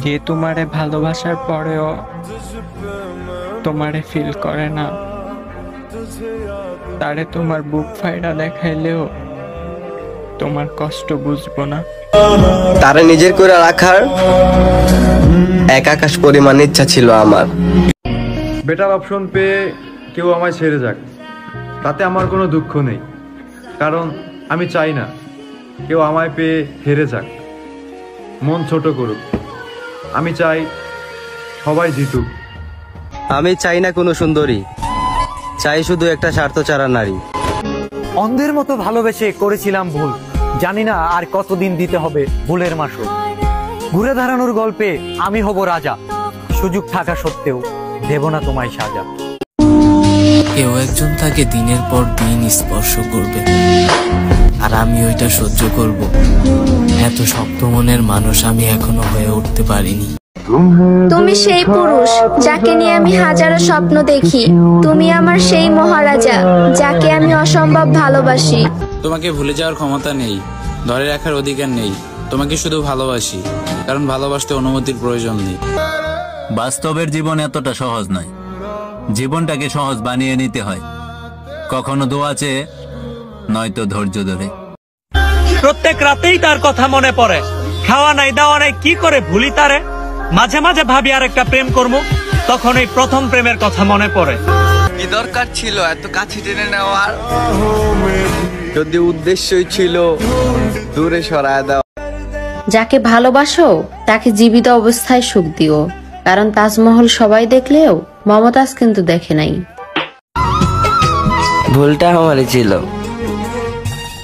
যে তোমারে ভালোবাসার পরেও তোমারে ফিল করে না, তারে তোমার বুক ফাইড়া দেখাইলেও তোমার কষ্ট বুঝবো না। তারে নিজের করে রাখার এক আকাশ পরিমাণ ইচ্ছা ছিল আমার। বেটার অপশন পেয়ে কেউ আমায় ছেড়ে যাক, তাতে আমার কোনো দুঃখ নেই, কারণ আমি চাই না কেউ আমায় পেয়ে হেরে যাক, মন ছোট করুক। আমি চাই সবাই জিতুক। আমি চাই না কোনো সুন্দরী, চাই শুধু একটা স্বার্থচারা নারী। অন্ধের মতো ভালোবেসে করেছিলাম ভুল, জানি না আর কতদিন দিতে হবে ভুলের মাসুল। ঘুরে দাঁড়ানোর গল্পে আমি হব রাজা, সুযোগ থাকা সত্ত্বেও দেব না তোমায় সাজা। কেউ একজন তাকে দিনের পর দিন স্পর্শ করবে, আর আমি ওইটা সহ্য করব। এত শক্ত মনের মানুষ আমি এখনো হয়ে উঠতে পারিনি। তুমি সেই পুরুষ যাকে নিয়ে আমি হাজারো স্বপ্ন দেখি। তুমি আমার সেই মহারাজা যাকে আমি অসম্ভব ভালোবাসি। তোমাকে ভুলে যাওয়ার ক্ষমতা নেই, ধরে রাখার অধিকার নেই। তোমাকে শুধু ভালোবাসি, কারণ ভালোবাসতে অনুমতির প্রয়োজন নেই। বাস্তবের জীবন এতটা সহজ নয়, জীবনটাকে সহজ বানিয়ে নিতে হয়। কখনো দোয়া চেয়ে, নয়তো ধৈর্য ধরে। প্রত্যেক রাতেই তার কথা মনে পড়ে, খাওয়া নাই দাওয়া নাই কি করে ভুলি তারে। মাঝে মাঝে ভাবি আর একটা প্রেম করবো, তখন এই প্রথম প্রেমের কথা মনে পড়ে। কি দরকার ছিল এত কাছে টেনে নেওয়ার, যদি উদ্দেশ্যই ছিল দূরে সরায় দাও। যাকে ভালোবাসো তাকে জীবিত অবস্থায় সুখ দিও, কারণ তাজমহল সবাই দেখলেও মমতাজ কিন্তু দেখে নাই। ভুলটা আমারই ছিল,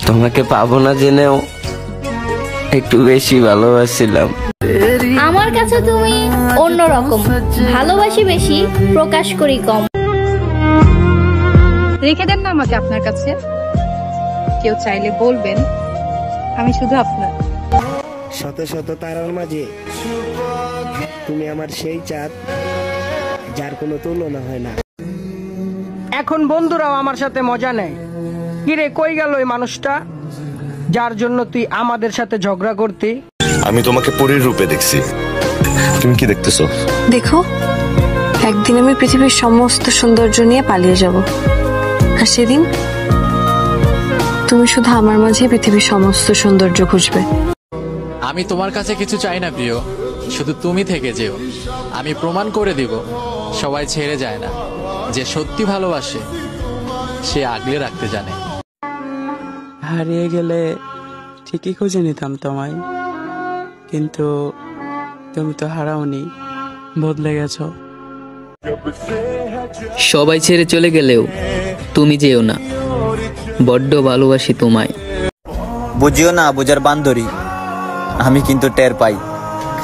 তোমাকে পাবো না জেনেও একটু বেশি ভালোবাসছিলাম। আমার কাছে তুমি অন্যরকম, ভালোবাসি বেশি, প্রকাশ করি কম। রেখে দেন না আমাকে আপনার কাছে, কেউ চাইলে বলবেন আমি শুধু আপনার। শত শত তারার মাঝে তুমি আমার সেই চাঁদ, যার কোনো তুলনা হয় না। এখন বন্ধুরাও আমার সাথে মজা নেয়, কিরে কই গেল ওই মানুষটা যার জন্য তুই আমাদের সাথে ঝগড়া করতি? আমি তোমাকে পরীর রূপে দেখছি, তুমি কি দেখতেছো? দেখো, একদিন আমি পৃথিবীর সমস্ত সৌন্দর্য নিয়ে পালিয়ে যাব, আর সেদিন তুমি শুধু আমার মাঝে পৃথিবীর সমস্ত সৌন্দর্য খুঁজবে। আমি তোমার কাছে কিছু চাই না প্রিয়, শুধু তুমি থেকে যেও। আমি প্রমাণ করে দিব সবাই ছেড়ে যায় না, যে সত্যি ভালোবাসে সে আগলে রাখতে জানে। হারিয়ে গেলে ঠিকই খুঁজে নিতাম তোমায়, কিন্তু তুমি তো হারাওনি, বদলে গেছো। সবাই ছেড়ে চলে গেলেও তুমি যেও না, বড্ড ভালোবাসি তোমায়। বুঝিও না বুঝার বান্দরি, আমি কিন্তু টের পাই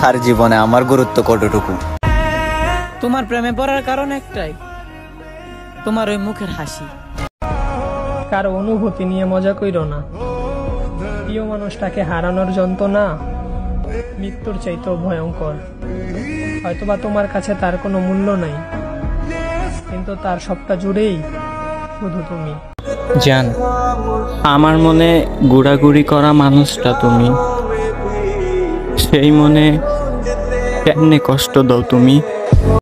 কার জীবনে আমার গুরুত্ব কতটুকু। তোমার প্রেমে পড়ার কারণ একটাই, তোমার ওই মুখের হাসি। কারো অনুভূতি নিয়ে মজা কইরো না, প্রিয় মানুষটাকে হারানোর যন্ত্রণা মৃত্যুর চাইতেও ভয়ঙ্কর। হয়তোবা তোমার কাছে তার কোনো মূল্য নাই, কিন্তু তার সবটা জুড়েই শুধু তুমি। জান, আমার মনে গুড়াগুড়ি করা মানুষটা তুমি, সেই মনে কেমনে কষ্ট দাও তুমি।